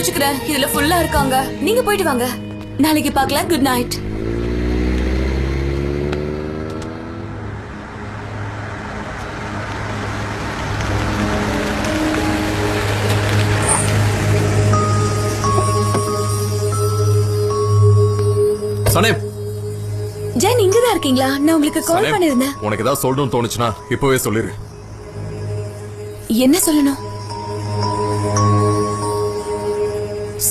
முடிச்சுக்கிறேன். இதுல ஃபுல்லா இருக்காங்க. நீங்க போயிட்டு வாங்க. நாளைக்கு பார்க்கலாம். Good night. சனேம், ஜென் இங்கதான் இருக்கீங்களா? நான் உங்களுக்கு கால் பண்ணிருந்தேன். உனக்கு ஏதாவது சொல்லணும்னு தோணுச்சுன்னா இப்பவே சொல்லிரு. என்ன சொல்லணும்?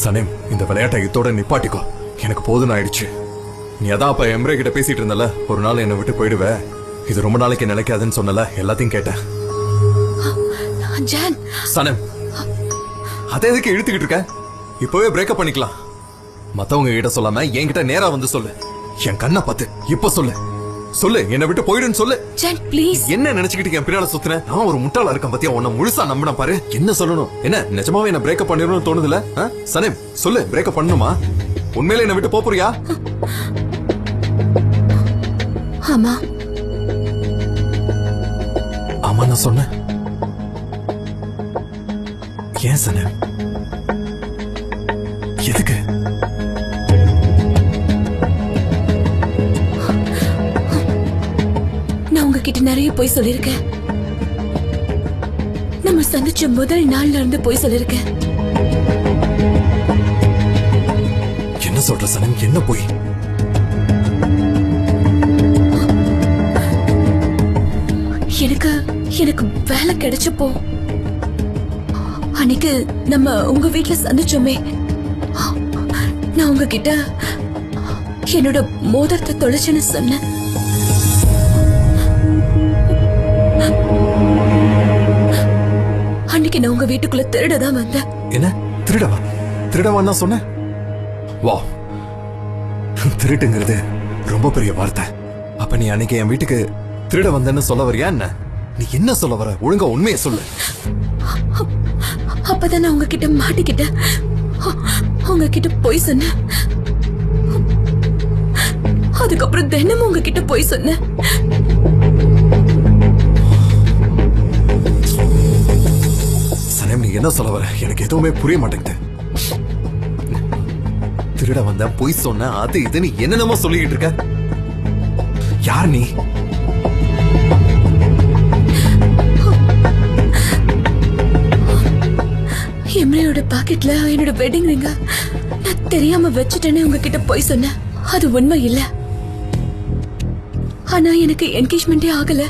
சனேம், இந்த விளையாட்டை இதோட நிப்பாட்டிக்கோ. எனக்கு போதும் ஆயிடுச்சு. நீ அதான் அப்ப எம்ரே கிட்ட பேசிட்டு இருந்தல, ஒரு நாள் என்னை விட்டு போயிடுவ, இது ரொம்ப நாளைக்கு நிலைக்காதுன்னு சொன்னல, எல்லாத்தையும் கேட்டேன். ஜென், சனேம், அதை எதுக்கு இழுத்துக்கிட்டு இருக்க? இப்பவே பிரேக்கப் பண்ணிக்கலாம். மத்தவங்க கிட்ட சொல்லாம என்கிட்ட நேரா வந்து சொல்லு. என் கண்ணை பார்த்து இப்ப சொல்லு. சொல்லு, என்னை விட்டு போயிடுன்னு சொல்லு. Jen please. என்ன நினைச்சுக்கிட்டு என் பின்னால சுத்துன? நான் ஒரு முட்டாளா இருக்கேன் பத்தியா? உன்னை முழுசா நம்பின பாரு. என்ன சொல்லணும்? என்ன நிஜமாவே என்ன பிரேக்கப் பண்ணிடணும்னு தோணுதுல? சனேம் சொல்லு, பிரேக்கப் பண்ணணுமா? உண்மையில என்ன விட்டு போறியா? ஆமா. ஆமா நான் சொன்னேன். ஏன் சனேம்? எதுக்கு? உங்ககிட்ட நிறைய போய் சொல்லிருக்கேன். நம்ம சந்திச்ச முதல் நாள்ல இருந்து போய் சொல்லிருக்கேன். என்ன சொல்ற சனம்? என்ன போய்? எனக்கு வேலை கிடைச்சப்போ அன்னைக்கு நம்ம உங்க வீட்டுல சந்திச்சோமே, நான் உங்ககிட்ட என்னோட மோதிரத்தை தொலைச்சுன்னு சொன்னேன். அன்னைக்கு நான் உங்க வீட்டுக்குள்ள திருடதான் வந்தேன். என்ன திருடவா? திருடவான்னா சொன்ன? வா, திருட்டுங்கிறது ரொம்ப பெரிய வார்த்தை. அப்ப நீ அன்னைக்கு என் வீட்டுக்கு திருட வந்தேன்னு சொல்ல வரியா என்ன? நீ என்ன சொல்ல வர? ஒழுங்கா உண்மையை சொல்லு. அப்பதான் நான் உங்ககிட்ட மாட்டிக்கிட்டேன். உங்ககிட்ட போய் சொன்னேன். அதுக்கப்புறம் தினமும் உங்ககிட்ட போய் சொன்னேன். நீ என்ன சொல்ல வர? எனக்கு எதுவுமே புரிய மாட்டேங்குது. திருட வந்த, பொய் சொன்ன, அது இதுன்னு என்னென்னமோ சொல்லிக்கிட்டு இருக்க. யார் நீ? எம்ரேயோட பாக்கெட்ல என்னோட வெட்டிங் ரிங்க நான் தெரியாம வச்சுட்டேன்னு உங்ககிட்ட போய் சொன்னேன். அது உண்மை இல்ல. ஆனா எனக்கு என்கேஜ்மெண்டே ஆகல.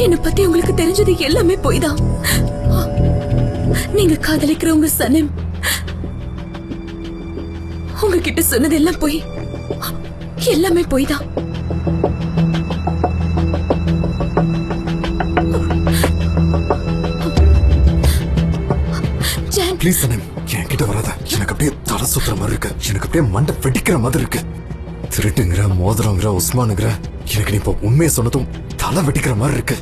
என்னை பத்தி உங்களுக்கு தெரிஞ்சது எல்லாமே போய் தான். நீங்க காதலிக்கிறவங்க சனம் உங்ககிட்ட சொன்னது எல்லாம் போய், எல்லாமே போய் தான். ப்ளீஸ் சனம், என்கிட்ட வராத. எனக்கு அப்படியே தலை சுத்துற மாதிரி இருக்கு. எனக்கு அப்படியே மண்டை வெடிக்கிற மாதிரி இருக்கு. திருட்டுங்கிற, மோதிரங்கிற, உஸ்மானுங்கிற, எனக்கு நீ இப்ப உண்மையை சொன்னதும் தலை வெடிக்கிற மாதிரி இருக்கு.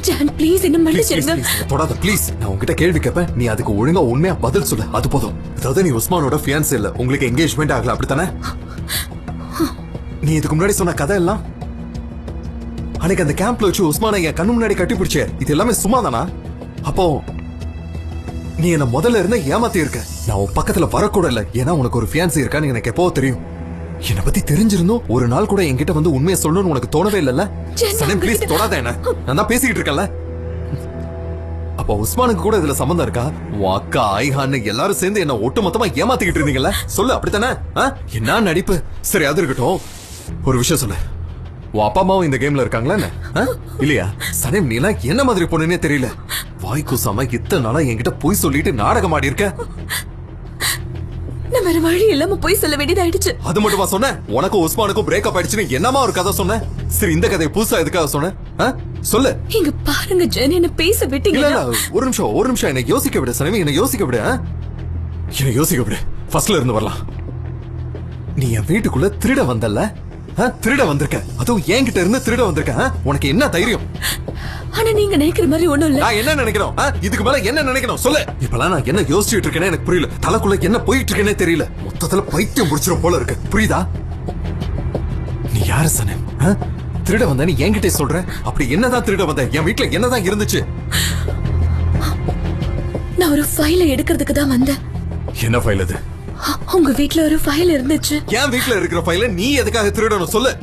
ஜான் ப்ளீஸ் என்ன மன்னிச்சிடுங்க. தொடாத ப்ளீஸ். நான் உன்கிட்ட கேள்வி கேட்பேன், நீ அதுக்கு ஒழுங்கா உண்மையா பதில் சொல்லு. அது போதும். அதாவது நீ உஸ்மானோட ஃபியான்ஸ் இல்ல, உங்களுக்கு என்கேஜ்மெண்ட் ஆகல, அப்படித்தானே? நீ இதுக்கு முன்னாடி சொன்ன கதை எல்லாம் அன்னைக்கு அந்த கேம்ப்ல வச்சு உஸ்மானை என் கண்ணு முன்னாடி கட்டி பிடிச்ச, இது எல்லாமே சும்மா தானா? அப்போ நீ என்ன முதல்ல இருந்த ஏமாத்தி இருக்க. நான் உன் பக்கத்துல வரக்கூட இல்ல, ஏன்னா உனக்கு ஒரு ஃபியான்சி இருக்கான்னு எனக்கு எப்போ தெரியும். என்னை பத்தி தெரிஞ்சிருந்தோம் ஒரு நாள் கூட என்கிட்ட வந்து உண்மையை சொல்லணும்னு உனக்கு தோணவே இல்லல்ல? சனம் ப்ளீஸ் தொடாத என்ன. நான் தான் பேசிக்கிட்டு இருக்கேன்ல. அப்ப உஸ்மானுக்கு கூட இதுல சம்பந்தம் இருக்கா? உன் அக்கா ஐஹான்னு எல்லாரும் சேர்ந்து என்ன ஒட்டுமொத்தமா ஏமாத்திக்கிட்டு இருந்தீங்கல்ல? சொல்லு, அப்படித்தானே? என்ன நடிப்பு? சரி அது இருக்கட்டும், ஒரு விஷயம் சொல்லு. உன் அப்பா அம்மாவும் இந்த கேம்ல இருக்காங்களா என்ன? இல்லையா? சனம் நீ எல்லாம் என்ன மாதிரி பொண்ணுன்னே தெரியல. வாய் கூசாம இத்தனை நாளா என்கிட்ட போய் சொல்லிட்டு நாடகம் ஆடி இருக்க. நான் வேற வழி இல்லாம போய் சொல்ல வேண்டியதாயிடுச்சு. அது மட்டுமா சொன்ன? உனக்கும் உஸ்மானுக்கும் பிரேக்கப் ஆயிடுச்சுன்னு என்னமா ஒரு கதை சொன்ன? சரி, இந்த கதையை புதுசா எதுக்காக சொன்ன? சொல்லு. இங்க பாருங்க ஜென், என்ன பேச விட்டீங்க. இல்ல ஒரு நிமிஷம் என்ன யோசிக்க விடு சனவி, என்ன யோசிக்க விடு. என்ன யோசிக்க விடு. ஃபர்ஸ்ட்ல இருந்து வரலாம். நீ என் வீட்டுக்குள்ள திருட வந்தல்ல? திருட வந்திருக்க, அதுவும் என்கிட்ட இருந்து திருட வந்திருக்க. உனக்கு என்ன தைரியம்? ஆனா நீங்க நினைக்கிற மாதிரி ஒண்ணும் இல்ல. நான் என்ன நினைக்கிறோம்? இதுக்கு மேல என்ன நினைக்கணும் சொல்லு. இப்பலாம் நான் என்ன யோசிச்சுட்டு இருக்கேன்னு எனக்கு புரியல. தலைக்குள்ள என்ன போயிட்டு இருக்கேனே தெரியல. மொத்தத்துல பைத்தியம் புடிச்சிரும் போல இருக்கு. புரியுதா? நீ யாரு சனம்? திருட வந்தேன்னு என்கிட்ட சொல்ற? அப்படி என்னதான் திருட வந்த? என் வீட்டுல என்னதான் இருந்துச்சு? நான் ஒரு ஃபைலை எடுக்கிறதுக்கு தான் வந்தேன். என்ன ஃபைல் அது? உங்க வீட்ல ஒரு ஃபைல் இருந்துச்சு. என் வீட்டுல இருக்கிற ஃபைல நீ எதுக்காக திருடணும் சொல்லு?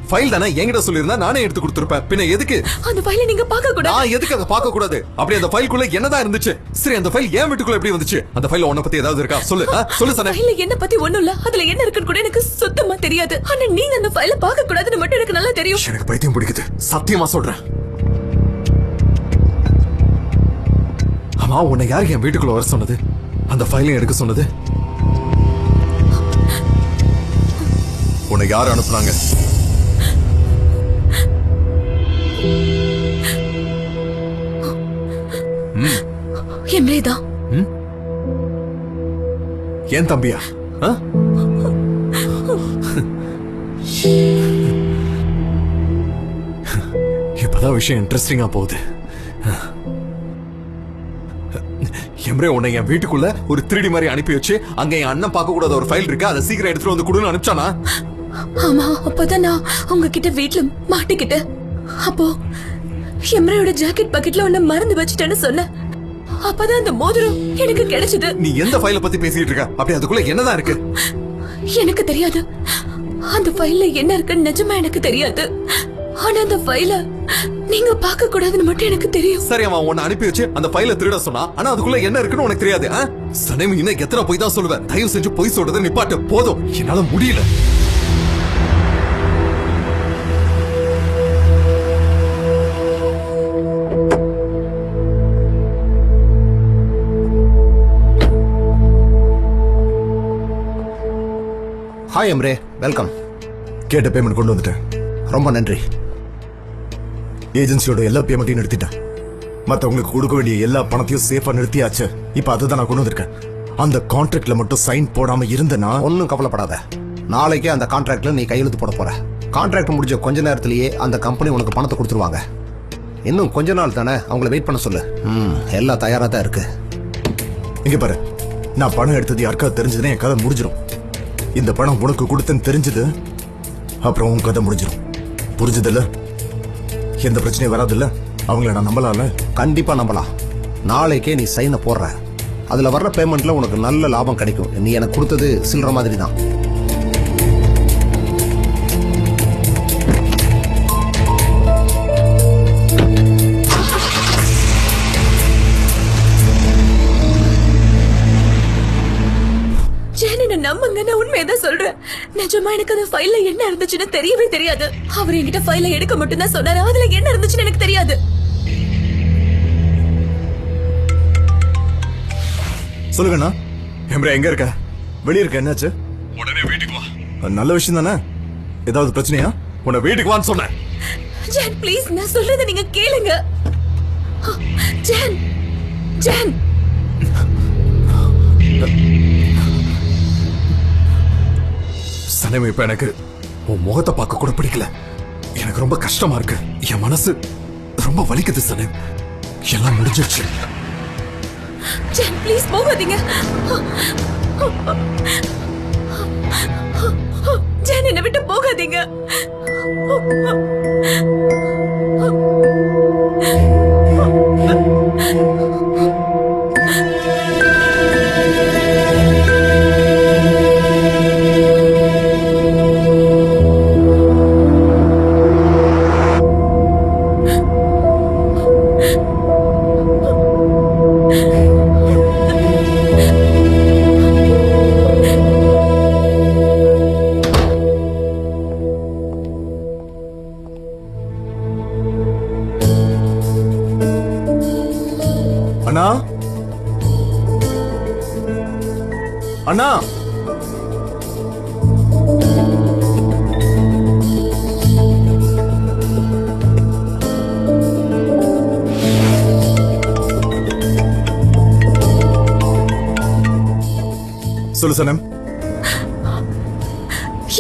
ஃபைல் தானே என்கிட்ட சொல்லிருந்தா நானே எடுத்து கொடுத்துருப்பேன். பின்ன எதுக்கு அந்த ஃபைலை நீங்க பார்க்க கூடாது? நான் எதுக்கு அதை பார்க்க கூடாது? அப்படி அந்த ஃபைல்குள்ள என்னதான் இருந்துச்சு? சரி, அந்த ஃபைல் என் வீட்டுக்குள்ள எப்படி வந்துச்சு? அந்த ஃபைல்ல உன்னை பத்தி ஏதாவது இருக்கா? சொல்லு சொல்லு சனே. ஃபைல்ல என்ன பத்தி ஒண்ணும் இல்ல. அதுல என்ன இருக்குன்னு கூட எனக்கு சுத்தமா தெரியாது. ஆனா நீங்க அந்த ஃபைலை பார்க்க கூடாதுன்னு மட்டும் எனக்கு நல்லா தெரியும். எனக்கு பைத்தியம் பிடிக்குது, சத்தியமா சொல்றேன். ஆமா, உன்னை யாரு என் வீட்டுக்குள்ள வர சொன்னது? அந்த ஃபைலையும் எடுக்க சொன்னது? உன்னை யாரு அனுப்புனாங்க? எம்ரேதான். ஏன் தம்பியா? இப்பதான் விஷயம் இன்ட்ரெஸ்டிங்கா போகுது. எம்ரே உன்னை என் வீட்டுக்குள்ள ஒரு திருடி மாதிரி அனுப்பி வச்சு அங்க என் அண்ணன் பார்க்க கூடாத ஒரு ஃபைல் இருக்கு, அதை சீக்கிரம் எடுத்துட்டு வந்து கொடுன்னு அனுப்பிச்சானா? ஆமா, அப்பதான் நான் உங்ககிட்ட வீட்டுல மாட்டிக்கிட்டேன். அப்போ எம்ரேயோட ஜாக்கெட் பாக்கெட்ல ஒண்ணு மறந்து வச்சுட்டேன்னு சொன்னேன். அப்பதான் அந்த மோதிரம் எனக்கு கிடைச்சது. நீ எந்த ஃபைலை பத்தி பேசிட்டு இருக்க? அப்படி அதுக்குள்ள என்னதான் இருக்கு? எனக்கு தெரியாது. அந்த ஃபைல்ல என்ன இருக்குன்னு நிஜமா எனக்கு தெரியாது. ஆனா அந்த ஃபைல நீங்க பார்க்க கூடாதுன்னு மட்டும் எனக்கு தெரியும். சரி, அவன் உன்னை அனுப்பி வச்சு அந்த ஃபைலை திருட சொன்னா, ஆனா அதுக்குள்ள என்ன இருக்குன்னு உனக்கு தெரியாது. சனேம், இன்னும் எத்தனை போய் தான் சொல்லுவேன்? தயவு செஞ்சு போய் சொல்றதை நிப்பாட்டு. போதும், என்னால முடியல. Hi Emre, welcome. கேட்ட பேமெண்ட் கொண்டு வந்துட்டேன். ரொம்ப நன்றி. ஏஜென்சியோட எல்லா பேமெண்ட்டையும் நிறுத்திட்டேன். மத்தவங்களுக்கு கொடுக்க வேண்டிய எல்லா பணத்தையும் சேஃபா நிறுத்தியாச்சு. இப்ப அதுதான் நான் கொண்டு வந்திருக்கேன். அந்த கான்ட்ராக்ட்ல மட்டும் சைன் போடாம இருந்தனா ஒன்னும் கவலைப்படாத. நாளைக்கே அந்த கான்ட்ராக்ட்ல நீ கையெழுத்து போட போற. கான்ட்ராக்ட் முடிஞ்ச கொஞ்ச நேரத்திலேயே அந்த கம்பெனி உனக்கு பணத்தை கொடுத்துருவாங்க. இன்னும் கொஞ்ச நாள் தானே, அவங்கள வெயிட் பண்ண சொல்லு. எல்லாம் தயாரா தான் இருக்கு. இங்க பாரு, நான் பணம் எடுத்தது யாருக்காவது தெரிஞ்சதுன்னா என் கதை முடிஞ்சிடும். இந்த பணம் உனக்கு கொடுத்தேன்னு தெரிஞ்சது அப்புறம் உன் கதை முடிஞ்சிடும். புரிஞ்சதில்ல? எந்த பிரச்சனையும் வராதுல்ல? அவங்கள நான் நம்பலாம்ல? கண்டிப்பா நம்பலாம். நாளைக்கே நீ சைனை போடுற. அதுல வர்ற பேமெண்ட்ல உனக்கு நல்ல லாபம் கிடைக்கும். நீ எனக்கு கொடுத்தது சில்லற மாதிரி தான். நம்புங்க, நான் உண்மையதான் சொல்றேன். நிஜமா எனக்கு அந்த ஃபைல்ல என்ன இருந்துச்சுன்னு தெரியவே தெரியாது. அவர் என்கிட்ட ஃபைலை எடுக்க மட்டும் தான் சொன்னாரு. அதுல என்ன இருந்துச்சுன்னு எனக்கு தெரியாது. சொல்லுங்கண்ணா. எம்ரே, எங்க இருக்க? வெளிய இருக்க. என்னாச்சு? உடனே வீட்டுக்கு வா. நல்ல விஷயம் தானே. ஏதாவது பிரச்சனையா? உன்னை வீட்டுக்கு வான்னு சொன்னேன். ஜான், ப்ளீஸ், நான் சொல்றதை நீங்க கேளுங்க. John, John. சனேம், இப்ப எனக்கு உன் முகத்தை பார்க்க கூட பிடிக்கல. எனக்கு ரொம்ப கஷ்டமா இருக்கு. என் மனசு ரொம்ப வலிக்குது சனேம். எல்லாம் முடிஞ்சிருச்சு. ஜான், ப்ளீஸ் போகாதீங்க. ஜான், என்னை விட்டு போகாதீங்க. அண்ணா, அண்ணா, சொல்லு சனம்.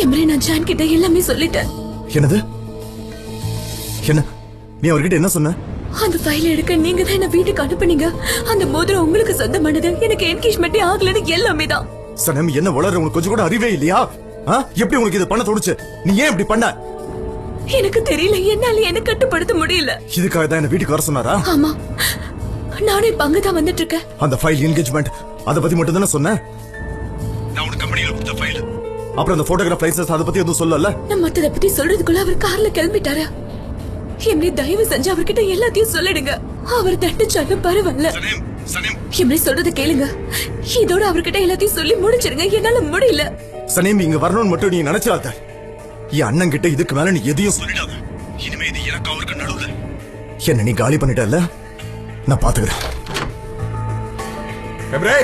எம்ரே, நான் ஜான் கிட்ட எல்லாமே சொல்லிட்டேன். என்னது? என்ன நீ அவர்கிட்ட என்ன சொன்ன? அந்த ஃபைல் எடுக்க நீங்க தான் என்ன வீட்டுக்கு அனுப்புனீங்க. அந்த மோதிரம் உங்களுக்கு சொந்தமானது. எனக்கு என்கேஜ்மெண்டே ஆகலன்னு எல்லாமே தான். சனம், என்ன வளர உனக்கு கொஞ்சம் கூட அறிவே இல்லையா? எப்படி உனக்கு இது பண்ண தோணுச்சு? நீ ஏன் இப்படி பண்ண? எனக்கு தெரியல, என்னால என்ன கட்டுப்படுத்த முடியல. இதுக்காக தான் என்ன வீட்டுக்கு வர சொன்னாரா? ஆமா, நானே இப்ப அங்கதான் வந்துட்டு இருக்கேன். அந்த ஃபைல் என்கேஜ்மெண்ட் அத பத்தி மட்டும் தானே சொன்னேன். நான் உனக்கு கம்பெனில கொடுத்த ஃபைல், அப்புறம் அந்த போட்டோகிராஃப் லைசன்ஸ் அத பத்தி எதுவும் சொல்லல. நான் மத்தத பத்தி சொல்றதுக்குள்ள அவர் கார்ல கிளம்பிட்டாரு. எம்ரி, தயவு செஞ்சு அவர்கிட்ட எல்லாத்தையும் சொல்லிடுங்க. அவர் தட்டுச்சாலும் பரவாயில்ல. எம்ரி, சொல்றத கேளுங்க. இதோட அவர்கிட்ட எல்லாத்தையும் சொல்லி முடிச்சிருங்க. என்னால முடியல. சனீம், இங்க வரணும்னு மட்டும் நீ நினைச்சாத. என் அண்ணன் கிட்ட இதுக்கு மேல நீ எதையும் சொல்லிடாத. இனிமே இது எனக்கு அவருக்கு நடுவுல. என்ன நீ காலி பண்ணிட்டல, நான் பாத்துக்கிறேன். எம்ரே,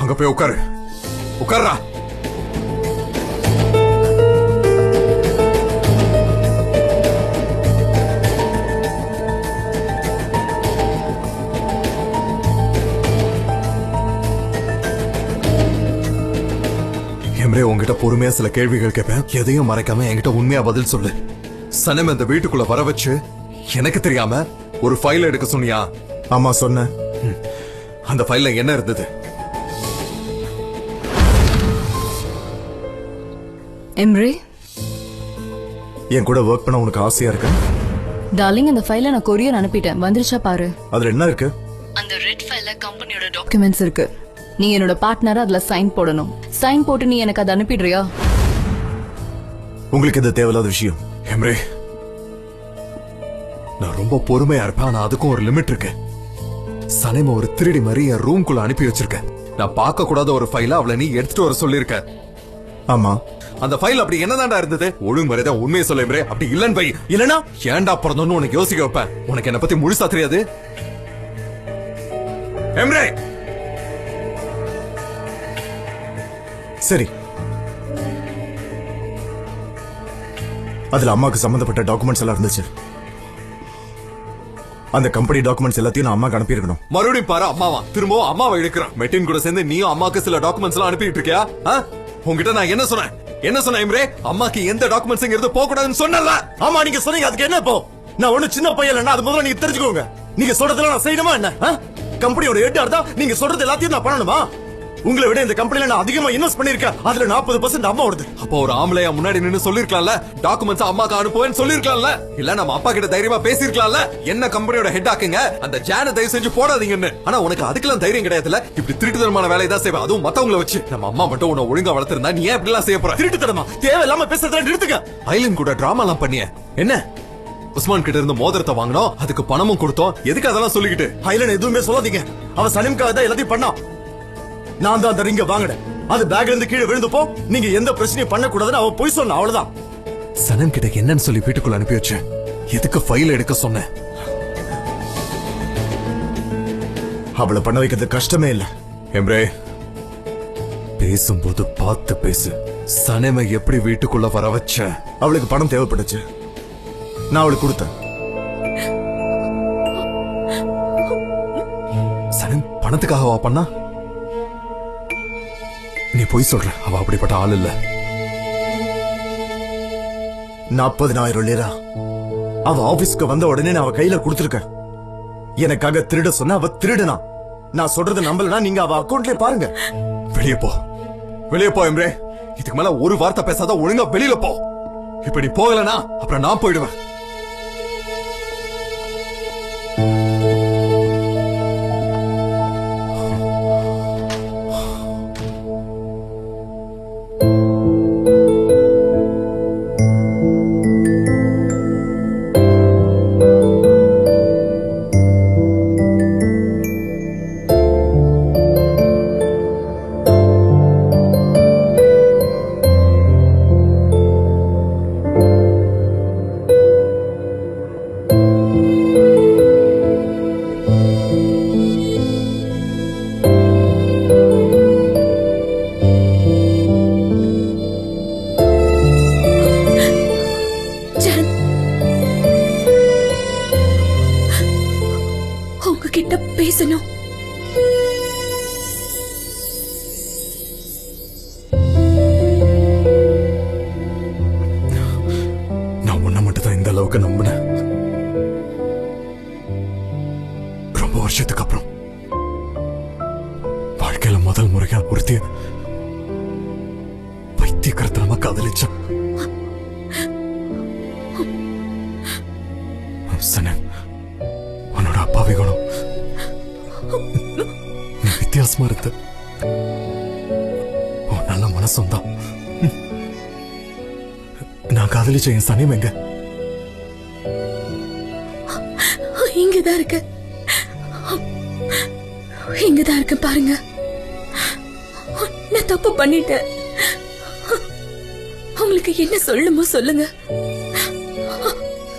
அங்க போய் உட்காரு. உட்கார்றா. எம்ரே, உங்ககிட்ட பொறுமையா சில கேள்விகள் கேட்பேன். எதையும் மறைக்காம என்கிட்ட உண்மையா பதில் சொல்லு. சனம் இந்த வீட்டுக்குள்ள வர வச்சு எனக்கு தெரியாம ஒரு ஃபைல் எடுக்க சொன்னியா? ஆமா சொன்ன. அந்த ஃபைல்ல என்ன இருந்தது? எம்ரி, என் கூட ஒர்க் பண்ண உனக்கு ஆசையா இருக்கு? டார்லிங், அந்த ஃபைலை நான் கொரியர் அனுப்பிட்டேன். வந்துருச்சா பாரு. அதுல என்ன இருக்கு? அந்த ரெட் ஃபைல்ல கம்பெனியோட டாக்குமெண்ட்ஸ் இருக்கு. நீ என்னோட பார்ட்னர், அதுல சைன் போடணும். சைன் போட்டு நீ எனக்கு அதை அனுப்பிடுறியா? உங்களுக்கு இது தேவையில்லாத விஷயம். எம்ரே, நான் ரொம்ப பொறுமையா இருப்பேன். ஆனா அதுக்கும் ஒரு லிமிட் இருக்கு. சனிம ஒரு திருடி மாதிரி என் ரூம்குள்ள அனுப்பி வச்சிருக்கேன். நான் பார்க்க கூடாத ஒரு ஃபைல அவளை நீ எடுத்துட்டு வர சொல்லிருக்க. ஆமா, அந்த ஃபைல் அப்படி என்னதான்டா இருந்தது? ஒழுங்கு மரியாதை உண்மையை சொல்ல எம்ரே. அப்படி இல்லன்னு பை. இல்லனா ஏன்டா பிறந்தோன்னு உனக்கு யோசிக்க வைப்பேன். உனக்கு என்ன பத்தி முழுசா தெரியாது. எம்ரே, சரி. அதுல அம்மாக்கு சம்பந்தப்பட்ட டாக்குமெண்ட்ஸ் எல்லாம் இருந்துச்சு. அந்த கம்பெனி டாக்குமெண்ட்ஸ் எல்லாத்தையும் நான் அம்மாக்கு அனுப்பியிருக்கணும். மறுபடியும் பாரு, அம்மாவா திரும்பவும் அம்மாவை இழுக்கிறான். மெட்டின் கூட சேர்ந்து நீயும் அம்மாக்கு சில டாக்குமெண்ட்ஸ் எல்லாம் அனுப்பிட்டு இருக்கியா? உங்ககிட்ட நான் என்ன சொன்னேன்? என்ன சொன்னேன் எம்ரே? அம்மாக்கு எந்த டாக்குமெண்ட்ஸ் போக கூடாதுன்னு சொன்னல? ஆமா, நீங்க சொன்னீங்க. அதுக்கு என்ன இப்போ? நான் ஒண்ணு சின்ன பையன் இல்லைன்னா அது முதல்ல நீங்க தெரிஞ்சுக்கோங்க. நீங்க சொல்றதெல்லாம் நான் செய்யணுமா என்ன? கம்பெனியோட ஹெட்டா இருந்தா நீங்க சொல்றது எல்லாத்தையும் நான் பண்ணணுமா? உங்களை விட இந்த கம்பெனில நான் அதிகமா இன்வெஸ்ட் பண்ணிருக்கேன். அதுல 40% அம்மா வருது. அப்போ ஒரு ஆம்பளையா முன்னாடி நின்னு சொல்லிருக்கலாம்ல, டாக்குமெண்ட்ஸ் அம்மாக்கு அனுப்புவேன்னு சொல்லிருக்கலாம்ல. இல்ல நம்ம அப்பா கிட்ட தைரியமா பேசிருக்கலாம்ல, என்ன கம்பெனியோட ஹெட் ஆக்குங்க, அந்த ஜான தயவு செஞ்சு போடாதீங்கன்னு. ஆனா உனக்கு அதுக்கெல்லாம் தைரியம் கிடையாதுல. இப்படி திருட்டுத்தனமான வேலையை தான் செய்வேன், அதுவும் மத்தவங்கள வச்சு. நம்ம அம்மா மட்டும் உன்னை ஒழுங்கா வளர்த்திருந்தா நீ ஏன் இப்படி எல்லாம் செய்ய போற? திருட்டுத்தனமா தேவையில்லாம பேசுறதுல நிறுத்துங்க. ஐலன் கூட டிராமா எல்லாம் பண்ணிய என்ன? உஸ்மான் கிட்ட இருந்து மோதிரத்தை வாங்கினோம், அதுக்கு பணமும் கொடுத்தோம். எதுக்கு அதெல்லாம் சொல்லிக்கிட்டு? ஐலன் எதுவுமே சொல்லாதீங்க. அவ சனிம்காக தான் எல்லாத்தையும் பண்ணா. நான் தான் அந்த ரிங்க வாங்கினேன். அது பேக்ல இருந்து கீழே விழுந்தப்போ நீங்க எந்த பிரச்சனையும் பண்ண கூடாதுன்னு அவ போய் சொன்னா, அவ்வளவுதான். சனம் கிட்ட என்னன்னு சொல்லி வீட்டுக்குள்ள அனுப்பி வச்சேன். எதுக்கு ஃபைல் எடுக்க சொன்னேன்? அவளை பண்ண வைக்கிறது கஷ்டமே இல்ல. எம்ரே, பேசும்போது பார்த்து பேசு. சனமை எப்படி வீட்டுக்குள்ள வர வச்ச? அவளுக்கு பணம் தேவைப்பட்டுச்சு, நான் அவளுக்கு கொடுத்தேன். சனம் பணத்துக்காகவா பண்ணா? நீ போய் சொல்ற, அவ அப்படிப்பட்ட ஆள் இல்ல. 40,000 லிரா அவ ஆபீஸ்க்கு வந்த உடனே நான் அவ கையில கொடுத்திருக்கேன். எனக்காக திருட சொன்ன அவ திருடுனா. நான் சொல்றது நம்பலனா நீங்க அவ அக்கவுண்ட்லயே பாருங்க. வெளியே போ, வெளியே போ எம்ரே. இதுக்கு மேல ஒரு வார்த்தை பேசாத, ஒழுங்கா வெளியில போ. இப்ப நீ போகலனா அப்புறம் நான் போயிடுவேன். உங்ககிட்ட பேசணும். நான் உன்னை மட்டும் தான் இந்த அளவுக்கு நம்பினேன். ரொம்ப வருஷத்துக்கு அப்புறம் வாழ்க்கையில முதல் முறையா ஒருத்திய பைத்தியக்காரத்தனமா காதலிச்சான். சனம், உன்னோட அப்பாவி குணம் நீ வித்தியாசமா இருந்த. உன் நல்ல மனசும் தான். நான் காதலிச்ச என் சனியம் எங்க? இங்கதான் இருக்கு, இங்கதான் இருக்கு பாருங்க. நான் தப்பு பண்ணிட்டேன். உங்களுக்கு என்ன சொல்லுமோ சொல்லுங்க.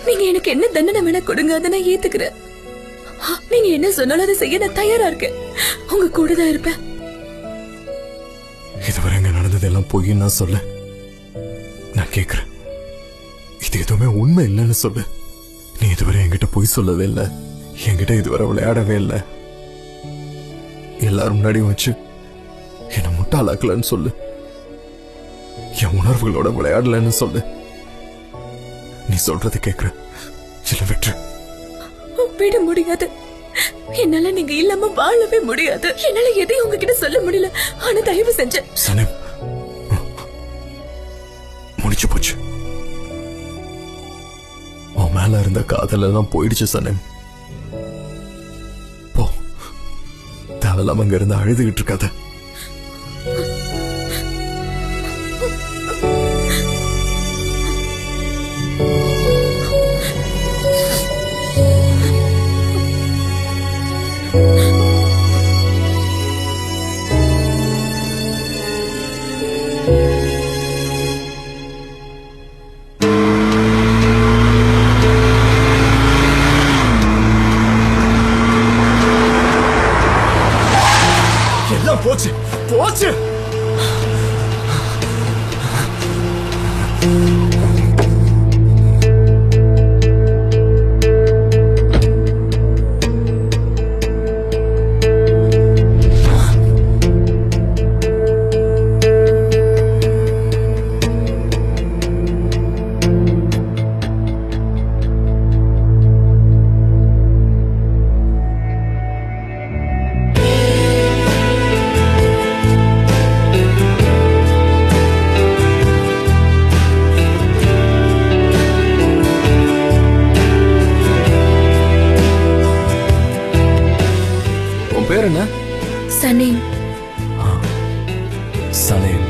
நீங்க எனக்கு என்ன தண்டனை வேணா கொடுங்க, அதை நான் ஏத்துக்கிறேன். நீங்க என்ன சொன்னாலும் அதை செய்ய நான் தயாரா இருக்கேன். உங்க கூட தான் இருப்பேன். இதுவரை இங்க நடந்ததெல்லாம் பொய்ன்னு நான் சொல்ல. நான் கேக்குறேன், இது எதுவுமே உண்மை இல்லைன்னு சொல்லு. நீ இதுவரை என்கிட்ட பொய் சொல்லவே இல்லை, என்கிட்ட இதுவரை விளையாடவே இல்லை. எல்லாரும் முன்னாடியும் வச்சு என்ன முட்டாளாக்கலன்னு சொல்லு. என் உணர்வுகளோட விளையாடலன்னு சொல்லு. நீ சொல்றது கேக்குற, சில விட்டு விட முடியாது. என்னால நீங்க இல்லாம வாழவே முடியாது. என்னால எதையும் உங்ககிட்ட சொல்ல முடியல. ஆனா தயவு செஞ்ச சனம், முடிச்சு போச்சு. உன் மேல இருந்த காதல் எல்லாம் போயிடுச்சு சனம். போ, தேவையில்லாம அங்க இருந்து அழுதுகிட்டு இருக்காத. எல்லாம் போச்சு போச்சு. பேர் என்ன? சனீம். சனீம்.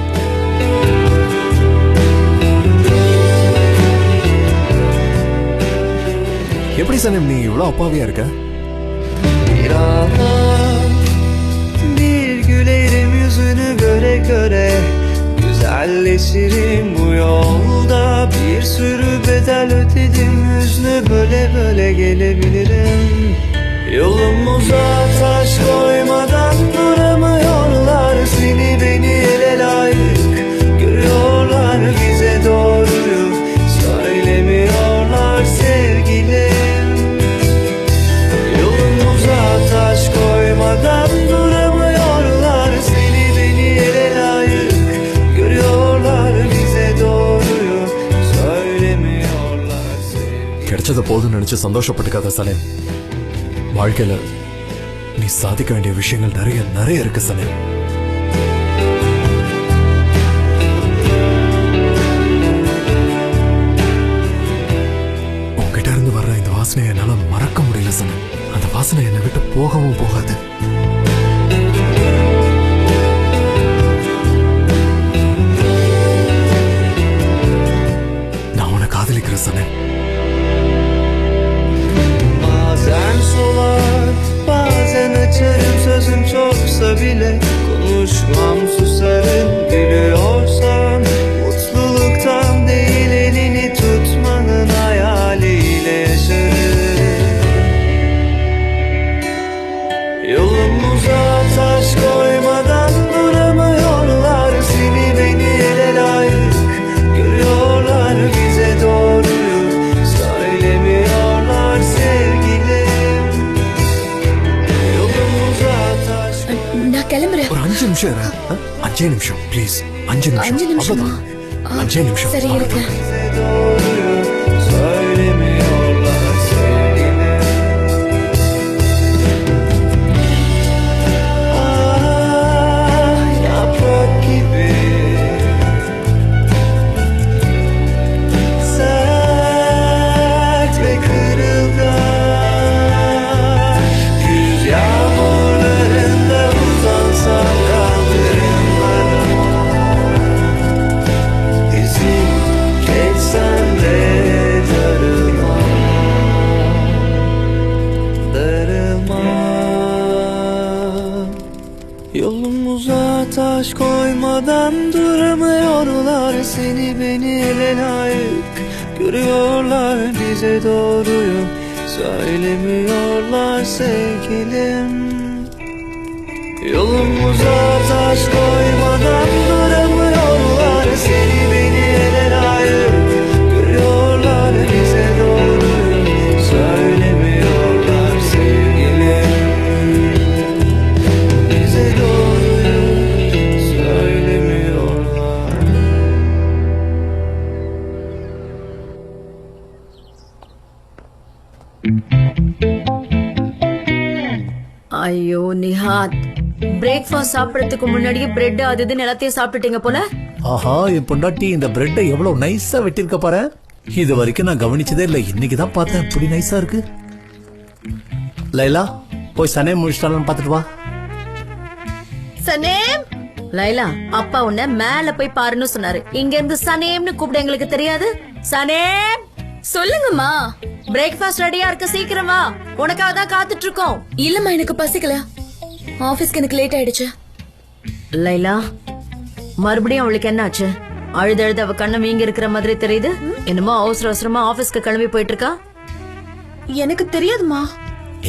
எப்படி சனீம் நீ இவ்வளவு அப்பாவியா இருக்க? Bir gülerim yüzünü göre göre, güzelleşirim bu yolda. Bir sürü bedel ödedim, hüznü böyle böyle gelebilirim. Yolumuza taş koymadan duramıyorlar, seni beni ele layık görüyorlar, bize doğruyu söylemiyorlar sevgilim. Yolumuza taş koymadan duramıyorlar, seni beni ele layık görüyorlar, bize doğruyu söylemiyorlar sevgilim. கிடைச்சத போதும்னு நினைச்சு சந்தோஷப்பட்டுக்காத சனீம். வாழ்க்கையில நீ சாதிக்க வேண்டிய விஷயங்கள் நிறைய நிறைய இருக்கு சனீம். உன்கிட்ட இருந்து வர்ற இந்த வாசனையை என்னால மறக்க முடியல சனீம். அந்த வாசனை என்னை விட்டு போகவும் போகாது. நான் உன்னை காதலிக்கிறேன் சனீம். Bazen solar, bazen açarım, sözüm çoksa bile konuşmam, susarım. Gülüyorsan mutluluktan değil, elini tutmanın hayaliyle yaşarım. Yolumuza taş koymadan duramıyorlar, seni beni ele layık görüyorlar, bize doğruyu söylemiyorlar sevgilim. Yolumuza taş நான் கிளம்புறேன். ஒரு 5 நிமிஷம் இரு. 5 நிமிஷம் please. 5 நிமிஷம். 5 நிமிஷமா? அவ்வளவுதான். 5 நிமிஷம். சரி இருக்கு. bize doğruyu söylemiyorlar sevgilim. Ah, yaprak gibi taş koymadan duramıyorlar. Seni beni ele layık görüyorlar. Bize doğruyu söylemiyorlar sevgilim. Yolumuza taş koymadan duramıyorlar. Seni beni ele layık görüyorlar. Bize doğruyu söylemiyorlar sevgilim. Bize doğruyu söylemiyorlar. ஐயோ Nikhat, breakfast சாப்பிடறதுக்கு முன்னாடியே bread அது இதுன்னு எல்லாத்தையும் சாப்பிட்டுட்டீங்க போல. ஆஹா, என் பொண்டாட்டி இந்த பிரெட்டை எவ்வளவு நைஸா வெட்டிருக்க பாரு. இது வரைக்கும் நான் கவனிச்சதே இல்ல, இன்னைக்கு தான் பார்த்தேன் இப்படி நைஸா இருக்கு. லைலா, போய் சனே முடிச்சிட்டாலும் பாத்துட்டு வா. சனேம், லைலா அப்பா உன்னை மேல போய் பாருன்னு சொன்னாரு. இங்க இருந்து சனேம்னு கூப்பிட எங்களுக்கு தெரியாது. சனேம், சொல்லுங்கம்மா. பிரேக்ஃபாஸ்ட் ரெடியா இருக்கு, சீக்கிரம் வா, உனக்காக தான் காத்துட்டு இருக்கோம். இல்லம்மா, எனக்கு பசிக்கல. ஆபீஸ்க்கு எனக்கு லேட் ஆயிடுச்சு. லைலா, மறுபடியும் அவளுக்கு என்ன ஆச்சு? அழுது அவ கண்ணு வீங்கி இருக்கிற மாதிரி தெரியுது. என்னமோ அவசர அவசரமா ஆபீஸ்க்கு கிளம்பி போயிட்டு இருக்கா. எனக்கு தெரியாதுமா.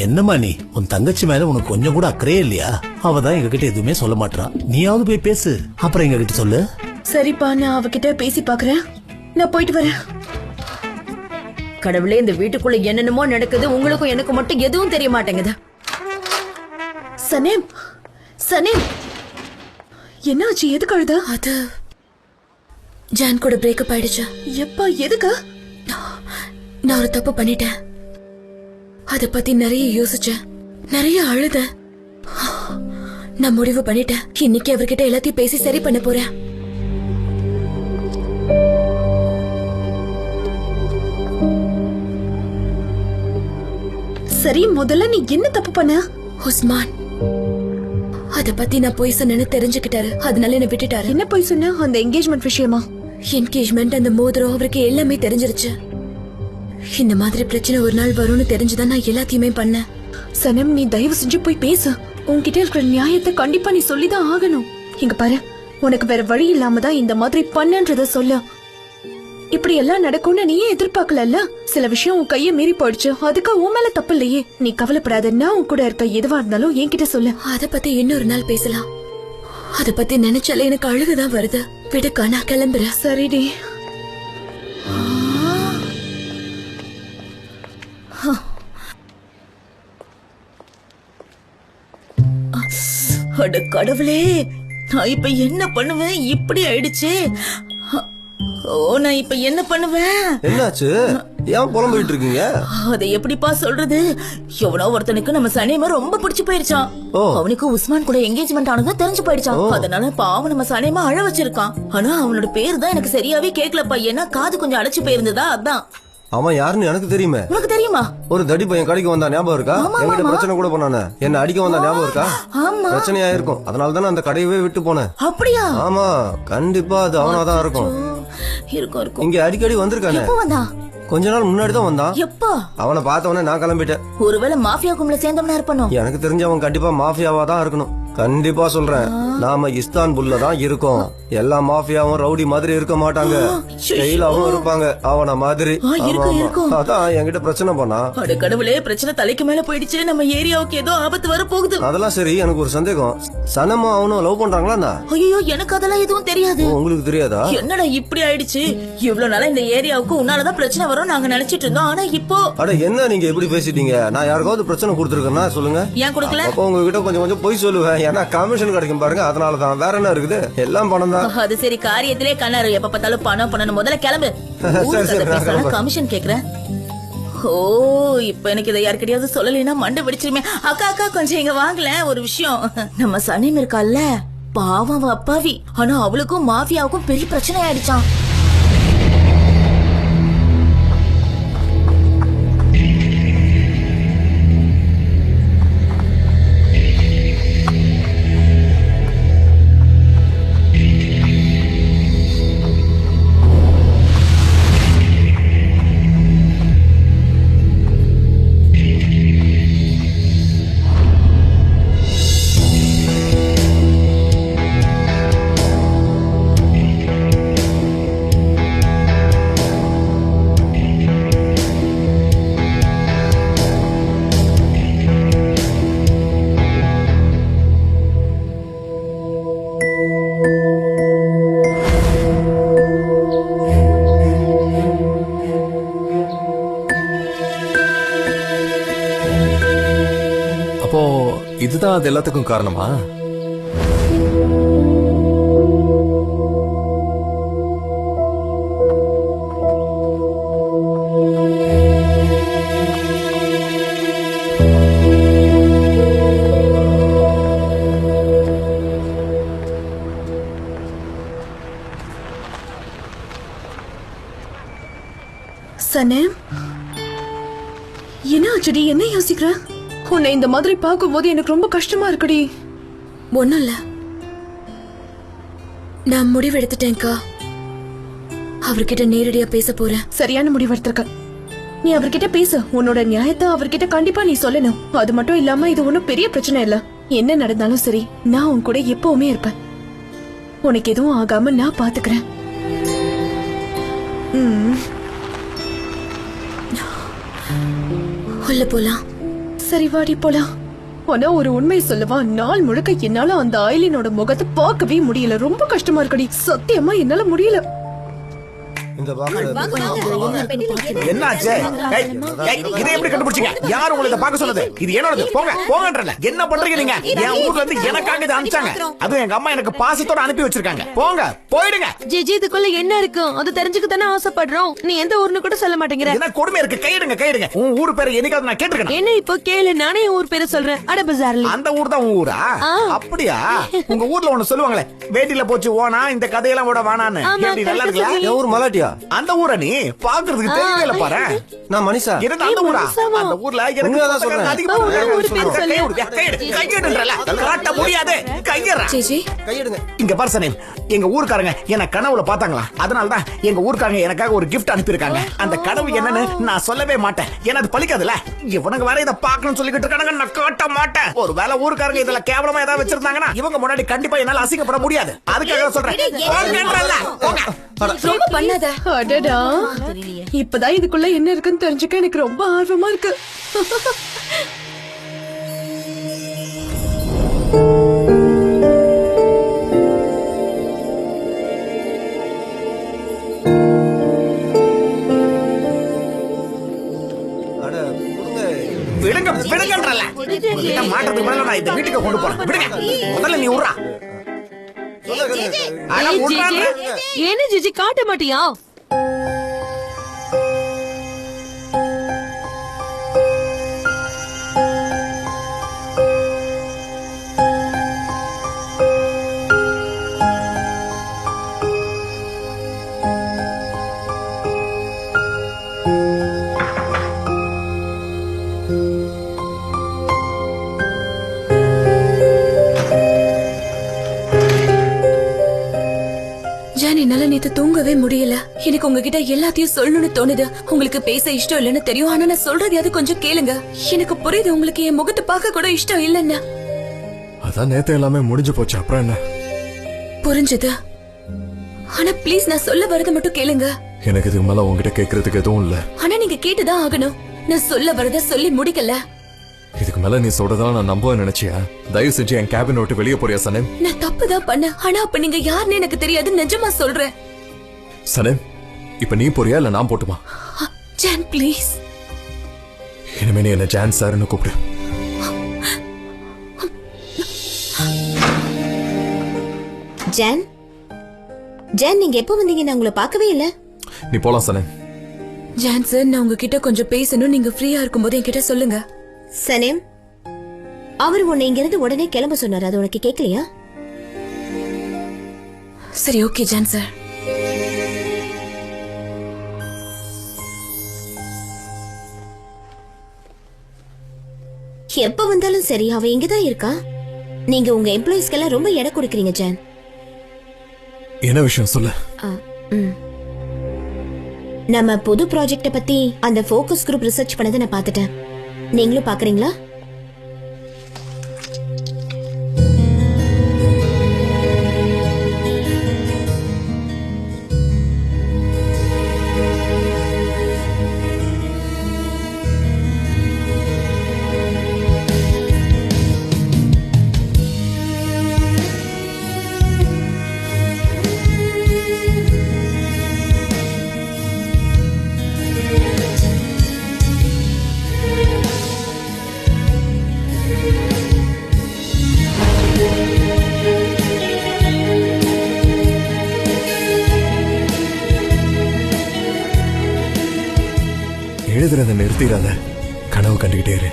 என்னம்மா நீ, உன் தங்கச்சி மேல உனக்கு கொஞ்சம் கூட அக்கறையே இல்லையா? அவ தான் எங்க கிட்ட எதுவுமே சொல்ல மாட்டா. நீயாவது போய் பேசு, அப்புறம் எங்க கிட்ட சொல்லு. சரிப்பா, நான் அவகிட்ட பேசி பாக்குறேன். நான் போயிட்டு வரேன். கடவுளே, இந்த வீட்டுக்குள்ள என்னென்னமோ நடக்குது, உங்களுக்கும் எனக்கு மட்டும் எதுவும் தெரிய மாட்டேங்குது. சனேம், சனேம், என்னாச்சு? எதுக்கு அழுத? அது ஜான் கூட பிரேக்கப் ஆயிடுச்சு. எப்பா, எதுக்கு? நான் ஒரு தப்பு பண்ணிட்டேன். அத பத்தி நிறைய யோசிச்சேன், நிறைய அழுத. நான் முடிவு பண்ணிட்டேன். இன்னைக்கு அவர்கிட்ட எல்லாத்தையும் பேசி சரி பண்ண போறேன். சரி, முதல்ல நீ என்ன தப்பு பண்ண? உஸ்மான் அத பத்தி நான் போய் சொன்னேன்னு தெரிஞ்சுக்கிட்டாரு. அதனால என்ன விட்டுட்டாரு. என்ன போய் சொன்ன? அந்த என்கேஜ்மெண்ட் விஷயமா? என்கேஜ்மெண்ட், அந்த மோதிரம், அவருக்கு எல்லாமே தெரிஞ்சிருச்சு. இந்த மாதிரி பிரச்சனை ஒரு நாள் வரும்னு தெரிஞ்சுதான் நான் எல்லாத்தையுமே பண்ணேன். சனம், நீ தயவு செஞ்சு போய் பேசு. உன்கிட்ட இருக்கிற நியாயத்தை கண்டிப்பா நீ சொல்லிதான் ஆகணும். இங்க பாரு, உனக்கு வேற வழி இல்லாம தான் இந்த மாதிரி பண்ணன்றத சொல்ல. இப்படி எல்லாம் நடக்கும்னு நீயே எதிர்பார்க்கல. சில விஷயம் உன் கைய மீறி போயிடுச்சு, அதுக்கு உன் மேல தப்பு இல்லையே. நீ கவலைப்படாத, நான் உன் கூட இருக்க. எதுவா இருந்தாலும் என்கிட்ட சொல்லு. அத பத்தி இன்னொரு நாள் பேசலாம். அத பத்தி நினைச்சாலே எனக்கு அழுகுதான் வருது. விடுக்கா, நான் கிளம்புறேன். சரிடி. அட கடவுளே, நான் இப்ப என்ன பண்ணுவேன்? இப்படி ஆயிடுச்சு. ஓ, நான் இப்ப என்ன பண்ணுவேன்? என்னாச்சு? ஏன் புலம்பிட்டு இருக்கீங்க? அதை எப்படிப்பா சொல்றது? எவனோ ஒருத்தனுக்கு நம்ம சனேம ரொம்ப பிடிச்சு போயிருச்சான். அவனுக்கு உஸ்மான் கூட என்கேஜ்மெண்ட் ஆனது தெரிஞ்சு போயிடுச்சான். அதனால பாவம் நம்ம சனேமா அழ வச்சிருக்கான். ஆனா அவனோட பேர் தான் எனக்கு சரியாவே கேட்கலப்பா. ஏன்னா காது கொஞ்சம் அடைச்சு போயிருந்ததா. அதான். அவன் யாருன்னு எனக்கு தெரியுமே. உனக்கு தெரியுமா? ஒரு தடி பையன் கடைக்கு வந்தா ஞாபகம் இருக்கா? என்கிட்ட பிரச்சனை கூட பண்ணானே, என்ன அடிக்க வந்தா ஞாபகம் இருக்கா? பிரச்சனையா இருக்கும், அதனால தானே அந்த கடையவே விட்டு போனேன். அப்படியா? ஆமா, கண்டிப்பா அது அவனாதான் இருக்கும். இருக்கும். இங்க அடிக்கடி வந்திருக்கானே. கொஞ்ச நாள் முன்னாடி தான் வந்தான். எப்போ? அவனை பார்த்தவனே நான் கிளம்பிட்டேன். ஒருவேளை மாஃபியா கும்பல சேர்ந்தவனா இருப்பானோ? எனக்கு தெரிஞ்சவன் கண்டிப்பா மாஃபியாவா தான் இருக்கணும். கண்டிப்பா சொல்றேன், நாம இஸ்தான்புல்ல தான் இருக்கோம். எல்லா மாஃபியாவும் ரவுடி மாதிரி இருக்க மாட்டாங்க, ஸ்டைலாவும் இருப்பாங்க அவன மாதிரி. அதான் என்கிட்ட பிரச்சனை பண்ணா. அட கடவுளே, பிரச்சனை தலைக்கு மேல போயிடுச்சு. நம்ம ஏரியாவுக்கு ஏதோ ஆபத்து வர போகுது. அதெல்லாம் சரி, எனக்கு ஒரு சந்தேகம். சனமா அவனும் லவ் பண்றாங்களா? ஐயோ, எனக்கு அதெல்லாம் எதுவும் தெரியாது. உங்களுக்கு தெரியாதா? என்னடா இப்படி ஆயிடுச்சு? இவ்வளவு நாளா இந்த ஏரியாவுக்கு உன்னாலதான் பிரச்சனை வரும் நாங்க நினைச்சிட்டு இருந்தோம். ஆனா இப்போ அட என்ன நீங்க எப்படி பேசிட்டீங்க? நான் யாருக்காவது பிரச்சனை கொடுத்துருக்கேன்னா சொல்லுங்க. ஏன் கொடுக்கல? அப்போ உங்ககிட்ட கொஞ்சம் கொஞ்சம் பொய் சொல்லுவேன். ஏன்னா கமிஷன் கிடைக்கும் பாருங்க, அதனாலதான். வேற என்ன இருக்குது? எல்லாம் பணம் தான். அது சரி, காரியத்திலே கண்ணாரு. எப்ப பார்த்தாலும் பணம் பண்ணணும். முதல்ல கிளம்பு. கமிஷன் கேக்குறேன். ஓ, இப்ப எனக்கு இதை யாருக்கிட்டையாவது சொல்லலைன்னா மண்டை வெடிச்சிருமே. அக்கா அக்கா, கொஞ்சம் இங்க வாங்கல, ஒரு விஷயம். நம்ம சனீம் இருக்கால்ல, பாவம் அப்பாவி. ஆனா அவளுக்கும் மாஃபியாவுக்கும் பெரிய பிரச்சனை ஆயிடுச்சான். இதுதான் அது எல்லாத்துக்கும் காரணமா? சனேம், என்ன ஆச்சுடி? என்ன யோசிக்கிற? உன்னை இந்த மாதிரி பார்க்கும்போது எனக்கு ரொம்ப கஷ்டமா இருக்குடி. ஒண்ணும் இல்ல, நான் முடிவு எடுத்துட்டேன்க்கா. அவர்கிட்ட நேரடியா பேச போறேன். சரியான முடிவு எடுத்திருக்க. நீ அவர்கிட்ட பேசு. உன்னோட நியாயத்தை அவர்கிட்ட கண்டிப்பா நீ சொல்லணும். அது மட்டும் இல்லாம இது ஒன்னும் பெரிய பிரச்சனை இல்ல. என்ன நடந்தாலும் சரி, நான் உன் கூட எப்பவுமே இருப்பேன். உனக்கு எதுவும் ஆகாம நான் பாத்துக்கிறேன். உள்ள போலாம். சரி வாடி போலாம். ஆனா ஒரு உண்மை சொல்லவா, நாள் முழுக்க என்னால அந்த ஆயிலினோட முகத்தை பார்க்கவே முடியல. ரொம்ப கஷ்டமா இருக்குடி. சத்தியமா என்னால முடியல. என்னாச்சு? இதை எப்படி கண்டுபிடிச்சீங்க? யார் உங்களை இதை பார்க்க சொன்னது? இது என்னோடது. போங்க போங்கன்றல. என்ன பண்றீங்க நீங்க? என் ஊர்ல இருந்து எனக்காக இதை அனுப்பிச்சாங்க. அதுவும் எங்க அம்மா எனக்கு பாசத்தோட அனுப்பி வச்சிருக்காங்க. போங்க, போயிடுங்க. ஜிஜி, இதுக்குள்ள என்ன இருக்கு? அது தெரிஞ்சுக்க தானே ஆசைப்படுறோம். நீ எந்த ஊர்னு கூட சொல்ல மாட்டேங்கிற. என்ன கொடுமை இருக்கு? கையிடுங்க, கையிடுங்க. உன் ஊர் பேரை என்னைக்காவது நான் கேட்டிருக்கேன்? என்ன இப்போ கேளு, நானே ஊர் பேரை சொல்றேன். அட பஜார்ல. அந்த ஊர் தான் உன் ஊரா? அப்படியா? உங்க ஊர்ல ஒண்ணு சொல்லுவாங்களே, வேட்டில போச்சு ஓனா இந்த கதையெல்லாம் விட வேணான்னு. எப்படி நல்லா இருக்கா? என் ஊர் மலாட்டியா? அந்த ஊரை நீ பாக்குறதுக்கு தெரியல பாரு. நான் மனிஷா. என்ன அந்த ஊரா? அந்த ஊர்ல எனக்கு அதிகமா காட்ட முடியாது. கையிடுங்க. இங்க பாரு சனேம், எங்க ஊர்க்காரங்க என்ன கனவுல பாத்தாங்களா? அதனாலதான் எங்க ஊர்க்காரங்க எனக்காக ஒரு கிஃப்ட் அனுப்பியிருக்காங்க. அந்த கனவு என்னன்னு நான் சொல்லவே மாட்டேன். ஏன்னா அது பலிக்காதுல. இவனுங்க வேற இதை பாக்கணும்னு சொல்லிக்கிட்டு இருக்காங்க. நான் காட்ட மாட்டேன். ஒரு வேளை ஊர்க்காரங்க இதுல கேவலமா ஏதாவது வச்சிருந்தாங்கன்னா இவங்க முன்னாடி கண்டிப்பா என்னால அசிங்கப்பட முடியாது. அதுக்காக சொல்றேன். ரொம்ப பண்ணாத. அடடா, இப்பதான் இதுக்குள்ள என்ன இருக்குன்னு தெரிஞ்சுக்க எனக்கு ரொம்ப ஆர்வமா இருக்கு. விடுங்க, விடுங்கன்றல. மாற்றத்துக்கு மேல நான் இந்த வீட்டுக்கு கொண்டு போறேன். விடுங்க, முதல்ல நீ உர்றா. என்ன ஜிஜி, காட்ட மாட்டியா? என்னால நேத்து தூங்கவே முடியல. எனக்கு உங்ககிட்ட எல்லாத்தையும் சொல்லணும்னு தோணுது. உங்களுக்கு பேச இஷ்டம் இல்லன்னு தெரியும். ஆனா நான் சொல்றதையாவது கொஞ்சம் கேளுங்க. எனக்கு புரியுது உங்களுக்கு என் முகத்தை பார்க்க கூட இஷ்டம் இல்லன்னு. அதான் நேத்து எல்லாமே முடிஞ்சு போச்சு. அப்புறம் என்ன? புரிஞ்சது. ஆனா ப்ளீஸ் நான் சொல்ல வரத மட்டும் கேளுங்க. எனக்கு இதுக்கு மேல உங்ககிட்ட கேக்குறதுக்கு எதுவும் இல்ல. ஆனா நீங்க கேட்டுதான் ஆகணும். நான் சொல்ல வரத சொல்லி முடிக்கல. இதுக்கு மேல நீ சொல்றதா நான் நம்ப நினைச்சியா? தயவு செஞ்சு என் கேபின் விட்டு வெளியே போறியா சனேம்? நான் தப்புதான் பண்ண. ஆனா அப்ப நீங்க யாருன்னு எனக்கு தெரியாது. நிஜமா சொல்றேன். சனேம், இப்ப நீ போறியா இல்ல நான் போட்டுமா? John please. இனிமே நீ என்ன ஜான் சார்னு கூப்பிடு. ஜான், ஜான் நீங்க எப்போ வந்தீங்க? நான் உங்களை பார்க்கவே இல்ல. நீ போலாம் சனேம். ஜான் சார், நான் உங்ககிட்ட கொஞ்சம் பேசணும். நீங்க ஃப்ரீயா இருக்கும்போது என்கிட்ட சொல்லுங்க. சனேம், அவர் உன்னை இங்க இருந்து உடனே கிளம்ப சொன்னாரு. அது உனக்கு கேட்கலையா? சரி, ஓகே ஜான் சார். எப்ப வந்தாலும் சரி, அவ இங்கதான் இருக்கா. நீங்க உங்க எம்ப்ளாயிஸ்க்கெல்லாம் ரொம்ப எடை கொடுக்கறீங்க ஜான். என்ன விஷயம் சொல்லு. நம்ம புது ப்ராஜெக்ட பத்தி அந்த ஃபோக்கஸ் குரூப் ரிசர்ச் பண்ணதை நான் பார்த்துட்டேன். நீங்களும் பாக்குறீங்களா? எழுதுறத நிறுத்திடாத, கனவு கண்டுகிட்டே இரு.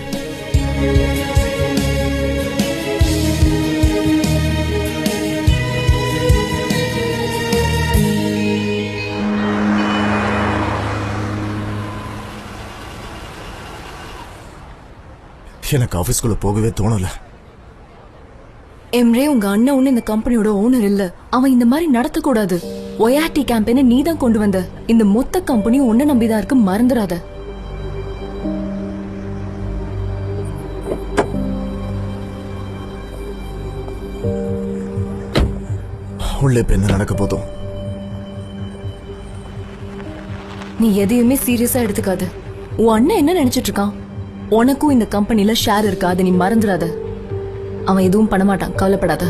எனக்கு ஆபீஸ்க்குள்ள போகவே தோணல. எம்ரே, உங்க அண்ணன் ஒண்ணு இந்த கம்பெனியோட ஓனர் இல்ல. அவன் இந்த மாதிரி நடத்தக்கூடாது. ஒயாட்டி கேம்பெயினை நீ தான் கொண்டு வந்த. இந்த மொத்த கம்பெனியும் ஒன்ன நம்பிதான் இருக்கு, மறந்துடாத. உள்ள இப்ப என்ன நடக்க போதும்? நீ எதையுமே சீரியஸா எடுத்துக்காத. உன் அண்ணன் என்ன நினைச்சிட்டு இருக்கான்? உனக்கும் இந்த கம்பெனில ஷேர் இருக்கா, அதை நீ மறந்துடாத. அவன் எதுவும் பண்ண மாட்டான், கவலைப்படாத.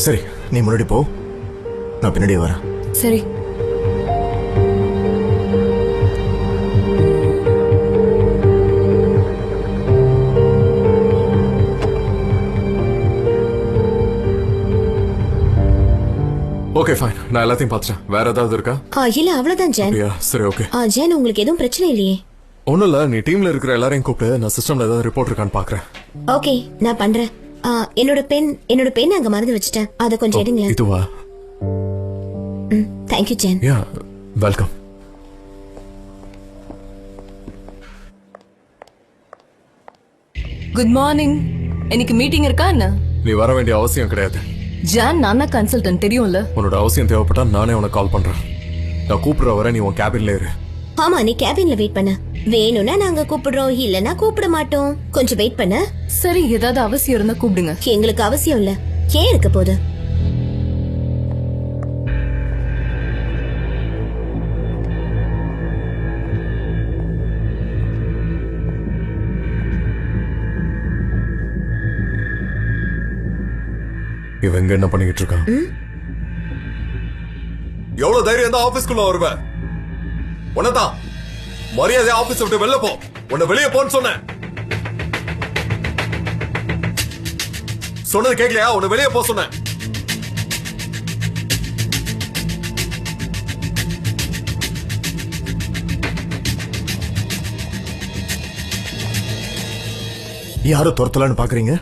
சரி, நீ முன்னாடி போ, நான் பின்னாடியே வரேன். சரி. ஓகே ஃபைன், நான் எல்லாத்தையும் பார்த்துட்டேன். வேற ஏதாவது இருக்கா? இல்ல அவ்வளவுதான் ஜென். சரி ஓகே. ஜென், உங்களுக்கு எதுவும் பிரச்சனை இல்லையே? ஒன்னும் இல்ல, நீ டீம்ல இருக்கிற எல்லாரையும் கூப்பிட்டு நான் சிஸ்டம்ல ஏதாவது ரிப்போர்ட் இருக்கான்னு பாக்குறேன். ஓகே, நான் பண்றேன். என்னோட பென் அங்க மறந்து வச்சிட்டேன், அதை கொஞ்சம் எடுங்க. இதுவா? Thank you Jen. Yeah, welcome. Good morning. இன்னைக்கு மீட்டிங் இருக்கா என்ன? நீ வர வேண்டிய அவசியம் கிடையாது. ஜான், நானா கன்சல்டன்ட், தெரியும்ல. உன்னோட அவசியம் தேவைப்பட்டா நானே உனக்கு கால் பண்றேன். நான் கூப்பிடுற வரை நீ உன் கேபின்ல இரு. ஆமா, நீ கேபின்ல வெயிட் பண்ண. வேணும்னா நாங்க கூப்பிடுறோம், இல்லனா கூப்பிட மாட்டோம். கொஞ்சம் வெயிட் பண்ண. சரி, ஏதாவது அவசியம் இருந்தா கூப்பிடுங்க. எங்களுக்கு அவசியம் இல்ல. ஏன் இருக்க போகுது? இவங்க என்ன பண்ணிக்கிட்டு இருக்கான்? எவ்வளவு தைரியம் தான் ஆபீஸ்க்குள்ள வருவ? உன்னதான் மரியாதை ஆபீஸ் விட்டு வெளில போ. உன்னை வெளியே போன்னு சொன்னேன். சொன்னது கேட்கலையா? உன்னை வெளியே போ சொன்னேன். யாரும் துரத்தலான்னு பாக்குறீங்க?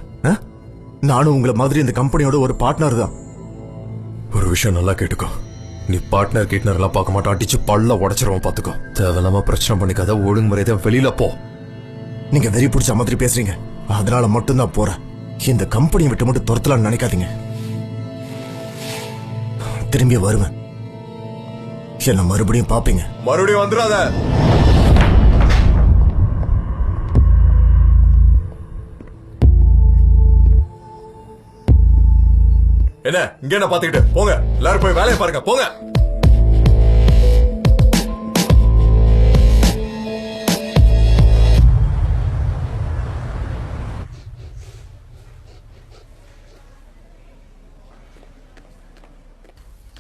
நானும் உங்களை மாதிரி இந்த கம்பெனியோட ஒரு பார்ட்னர் தான். ஒரு விஷயம் நல்லா கேட்டுக்கோ. நீ பார்ட்னர் கிட்னர் எல்லாம் பார்க்க மாட்டா, அடிச்சு பல்ல உடைச்சிருவோம். பாத்துக்கோ. தேவையில்லாம பிரச்சனை பண்ணிக்காத, ஒழுங்குமுறையை வெளியில போ. நீங்க வெறி பிடிச்ச மாதிரி பேசுறீங்க, அதனால மட்டும்தான் போறேன். இந்த கம்பெனியை விட்டு மட்டும் துரத்தலான்னு நினைக்காதீங்க. திரும்பி வருவேன், என்ன மறுபடியும் பாப்பீங்க. மறுபடியும் வந்துடாத. என்ன இங்க என்ன பாத்துக்கிட்டு போங்க. எல்லாரும் போய் வேலையை பாருங்க, போங்க.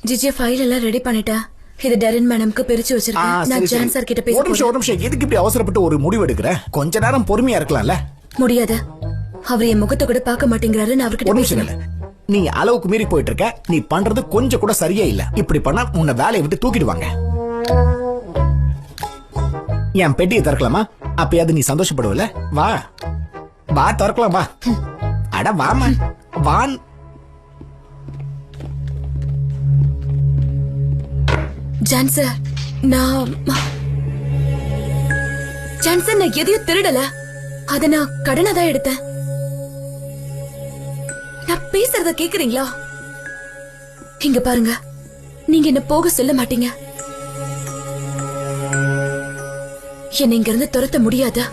ஜிஜி, ஃபைல் எல்லாம் ரெடி பண்ணிட்டேன். இது டெரின் மேடம்க்கு பிரிச்சு வச்சிருக்கேன். நான் ஜான் சார் கிட்ட பேச போறேன். ஒரு நிமிஷம், எதுக்கு இப்படி அவசரப்பட்டு ஒரு முடிவு எடுக்கிற? கொஞ்ச நேரம் பொறுமையா இருக்கலாம்ல. முடியாது, அவர் என் முகத்தை கூட பார்க்க மாட்டேங்கிறாரு. நான் அவர்கிட்ட பேசணும். நீ அளவுக்கு மீறி போயிட்டு இருக்க. நீ பண்றது கொஞ்சம் கூட சரியே இல்ல. இப்படி பண்ணா உன்னை வேலையை விட்டு தூக்கிடுவாங்க. என் பெட்டியை திறக்கலாமா? அப்பயாவது நீ சந்தோஷப்படுவல? வா வா, திறக்கலாம் வா. அட வாமா, வான். ஜான் சார், நான் எதையும் திருடல. அத நான் கடனை தான் எடுத்தேன். நான் பேசுறத கேக்குறீங்களா? இங்க பாருங்க, நீங்க என்ன போக சொல்ல மாட்டீங்க. என்ன இங்க இருந்து துரத்த முடியாதா?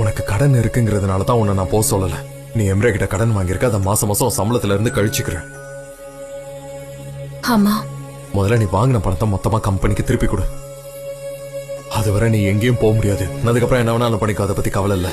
உனக்கு கடன் இருக்குங்கிறதுனாலதான் உன்னை நான் போக சொல்லல. நீ எம்ரே கிட்ட கடன் வாங்கியிருக்க, அதை மாசம் மாசம் சம்பளத்துல இருந்து கழிச்சுக்கிற. ஆமா, முதல்ல நீ வாங்கின பணத்தை மொத்தமா கம்பெனிக்கு திருப்பி கொடு. அதுவரை நீ எங்கேயும் போக முடியாது. அதுக்கப்புறம் என்ன வேணாலும் பண்ணிக்கோ, அதை பத்தி கவலை இல்ல.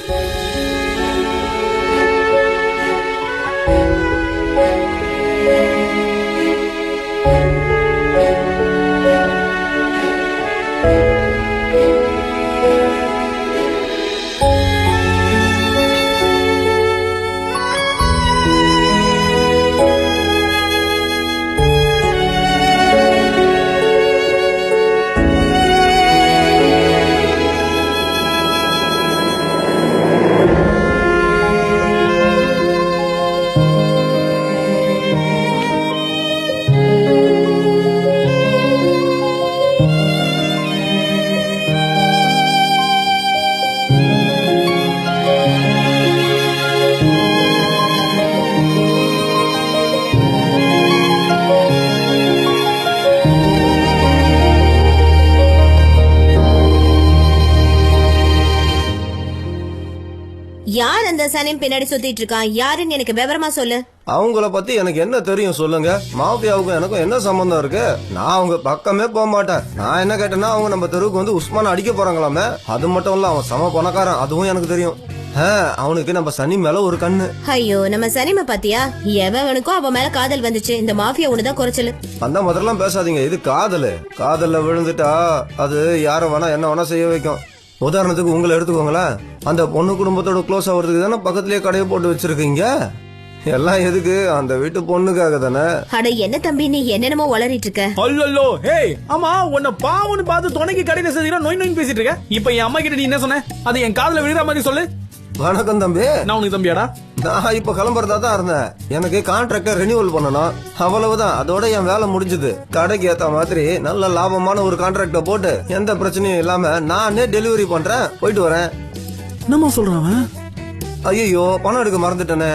சனியும் பின்னாடி சுத்திட்டு இருக்கான்? யாருன்னு எனக்கு விவரமா சொல்லு. அவங்கள பத்தி எனக்கு என்ன தெரியும் சொல்லுங்க? மாஃபியாவுக்கும் எனக்கும் என்ன சம்பந்தம் இருக்கு? நான் அவங்க பக்கமே போக மாட்டேன். நான் என்ன கேட்டேன்னா அவங்க நம்ம தெருவுக்கு வந்து உஸ்மான அடிக்க போறாங்களாமே. அது மட்டும் இல்ல அவன் சம பணக்காரன், அதுவும் எனக்கு தெரியும். அவனுக்கு நம்ம சனி மேல ஒரு கண்ணு. ஐயோ நம்ம சனிம பாத்தியா? எவனுக்கும் அவன் மேல காதல் வந்துச்சு. இந்த மாஃபியா ஒண்ணுதான் குறைச்சல். அந்த மாதிரிலாம் பேசாதீங்க. இது காதல். காதல்ல விழுந்துட்டா அது யார வேணா என்ன வேணா செய்ய வைக்கும். உதாரணத்துக்கு உங்களை எடுத்துக்கோங்களேன். அந்த பொண்ணு குடும்பத்தோட க்ளோஸ் ஆகுறதுக்கு தானே பக்கத்துலயே கடையை போட்டு வச்சிருக்கீங்க. எல்லாம் எதுக்கு? அந்த வீட்டு பொண்ணுக்காக தானே. அட என்ன தம்பி நீ என்னென்னமோ வளரிட்டு இருக்க? அல்லோ ஹேய், ஆமா உன்னை பாவன்னு பார்த்து துணைக்கு கடையில செய்யற நோய் நோய் பேசிட்டு இருக்க. இப்ப என் அம்மா கிட்ட நீ என்ன சொன்ன? அது என் காதுல விழுற மாதிரி சொல்லு. வணக்கம் தம்பி. நான் உனக்கு தம்பியாடா? நான் இப்ப கிளம்புறதா தான் இருந்தேன். எனக்கு கான்ட்ராக்டை ரெனியூவல் பண்ணணும், அவ்வளவுதான். அதோட என் வேலை முடிஞ்சது. கடைக்கு ஏத்த மாதிரி நல்ல லாபமான ஒரு கான்ட்ராக்ட போட்டு எந்த பிரச்சனையும் இல்லாம நானே டெலிவரி பண்றேன். போயிட்டு வரேன். என்னமா சொல்றான்? ஐயோ பணம் எடுக்க மறந்துட்டேனே.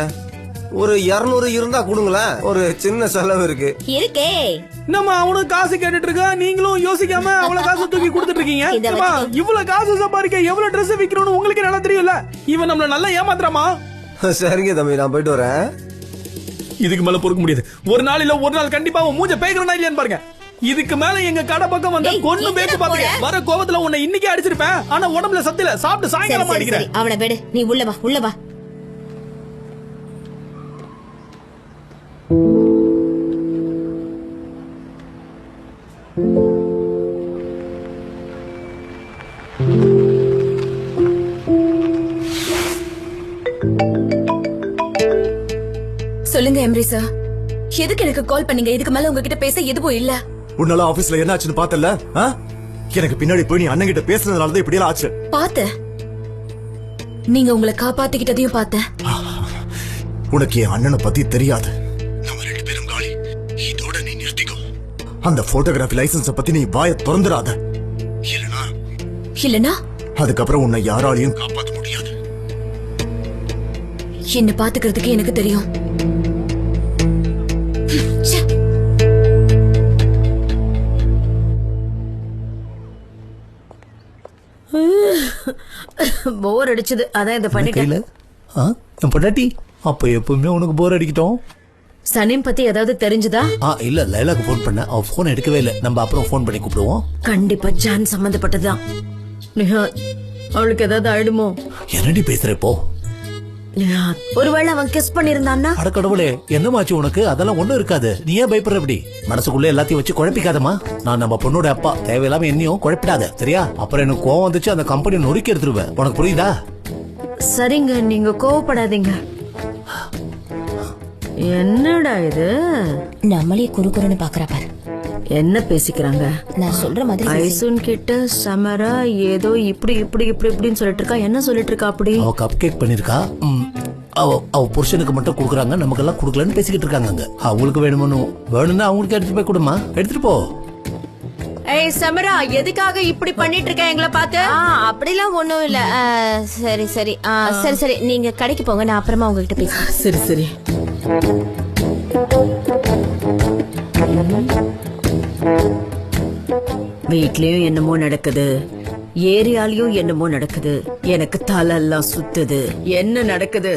ஒரு 200 இருந்தா கொடுங்களேன், ஒரு சின்ன செலவு இருக்கு. இருக்கே நம்ம அவனுக்கு காசு கேட்டுட்டு இருக்க, நீங்களும் யோசிக்காம அவ்வளவு காசு தூக்கி கொடுத்துட்டு இருக்கீங்க. இவ்வளவு காசு சம்பாதிக்க எவ்வளவு ட்ரெஸ் விக்கிறோம்னு உங்களுக்கு நல்லா தெரியும்ல. இவன் நம்மள நல்லா ஏமாத்துறாமா? சரிங்க தம்பி, நான் போயிட்டு வரேன். இதுக்கு மேல பொறுக்க முடியாது. ஒரு நாள் இல்ல ஒரு நாள் கண்டிப்பா உன் மூஞ்ச பேய்க்கிறனா இல்லையான்னு பாருங்க. இதுக்கு மேல எங்க கடை பக்கம் வந்து கொன்னு பேச்சு பாத்துங்க. வர கோவத்துல உன்னை இன்னைக்கு அடிச்சிருப்பேன். ஆனா உடம்புல சத்தில சாப்பிட்டு சாயங்காலம் அடிக்கிறேன். அவனை விடு, நீ உள்ள வா உள்ள வா. சொல்லுங்க எம்ரி சார், எதுக்கு எனக்கு கால் பண்ணீங்க? இதுக்கு மேல உங்ககிட்ட பேச எதுவும் இல்ல. உன்னால ஆபீஸ்ல என்ன ஆச்சுன்னு பார்த்தல? எனக்கு பின்னாடி போய் நீ அண்ணன் கிட்ட பேசுனதுனால தான் இப்படி எல்லாம் ஆச்சு. பார்த்தேன், நீங்க உங்களை காப்பாத்திக்கிட்டதையும் பார்த்தேன். உனக்கு என் அண்ணனை பத்தி தெரியாது. நம்ம 2 பேரும் காலி. இதோட நீ நிறுத்திக்கோ. அந்த போட்டோகிராஃபி லைசன்ஸ பத்தி நீ வாயை திறந்துடாத. இல்லனா அதுக்கப்புறம் உன்னை யாராலையும் காப்பாற்ற முடியாது. என்ன பாத்துக்கிறதுக்கு எனக்கு தெரியும். போர் அடிச்சது, அதான் இதை பண்ணிட்டேன். பொண்டாட்டி அப்ப எப்பவுமே உனக்கு போர் அடிக்கட்டும். சனிம் பத்தி ஏதாவது தெரிஞ்சுதா? இல்ல லைலாக்கு போன் பண்ண, அவ போன் எடுக்கவே இல்ல. நம்ம அப்புறம் போன் பண்ணி கூப்பிடுவோம். கண்டிப்பா ஜான் சம்பந்தப்பட்டதுதான். அவளுக்கு ஏதாவது ஆயிடுமோ? என்னடி பேசுற இப்போ? ஒருவேளை அவன் கிஸ் பண்ணிருந்தான்னா? அட கடவுளே, என்னமாச்சு உனக்கு? அதெல்லாம் ஒண்ணும் இருக்காது. நீ ஏன் பயப்படுற? அப்படி மனசுக்குள்ள எல்லாத்தையும் வச்சு குழப்பிக்காதமா. நான் நம்ம பொண்ணோட அப்பா, தேவையில்லாம என்னையும் குழப்பிடாத சரியா? அப்புறம் எனக்கு கோவம் வந்துச்சு, அந்த கம்பெனி நொறுக்கி எடுத்துருவேன். உனக்கு புரியுதா? சரிங்க, நீங்க கோவப்படாதீங்க. என்னடா இது? நம்மளே குறுகுறுன்னு பாக்குறா பாரு. என்ன பேசிக்கிறாங்க? நான் சொல்ற மாதிரி ஐசுன் கிட்ட சமரா ஏதோ இப்படி இப்படி இப்படி இப்படின்னு சொல்லிட்டு இருக்கா. என்ன சொல்லிட்டு இருக்கா? அப்படி அவ கப் கேக் பண்ணிருக்கா. அவ புருஷனுக்கு மட்டும் குடுக்குறாங்க, நமக்கு எல்லாம் குடுக்கலன்னு பேசிக்கிட்டு இருக்காங்க. அவங்களுக்கு வேணும்னு வேணும்னா அவங்களுக்கு எடுத்துட்டு போய் கொடுமா. எடுத்துட்டு போ. ஏய் சமரா, எதுக்காக இப்படி பண்ணிட்டு இருக்க எங்களை பார்த்து? அப்படிலாம் ஒண்ணும் இல்ல. சரி சரி சரி சரி, நீங்க கடைக்கு போங்க, நான் அப்புறமா உங்ககிட்ட பேசுறேன். சரி சரி. வீட்லயும் என்னமோ நடக்குது, ஏரியாலயும் என்னமோ நடக்குது. எனக்கு தலை எல்லாம் சுத்துது. என்ன நடக்குது?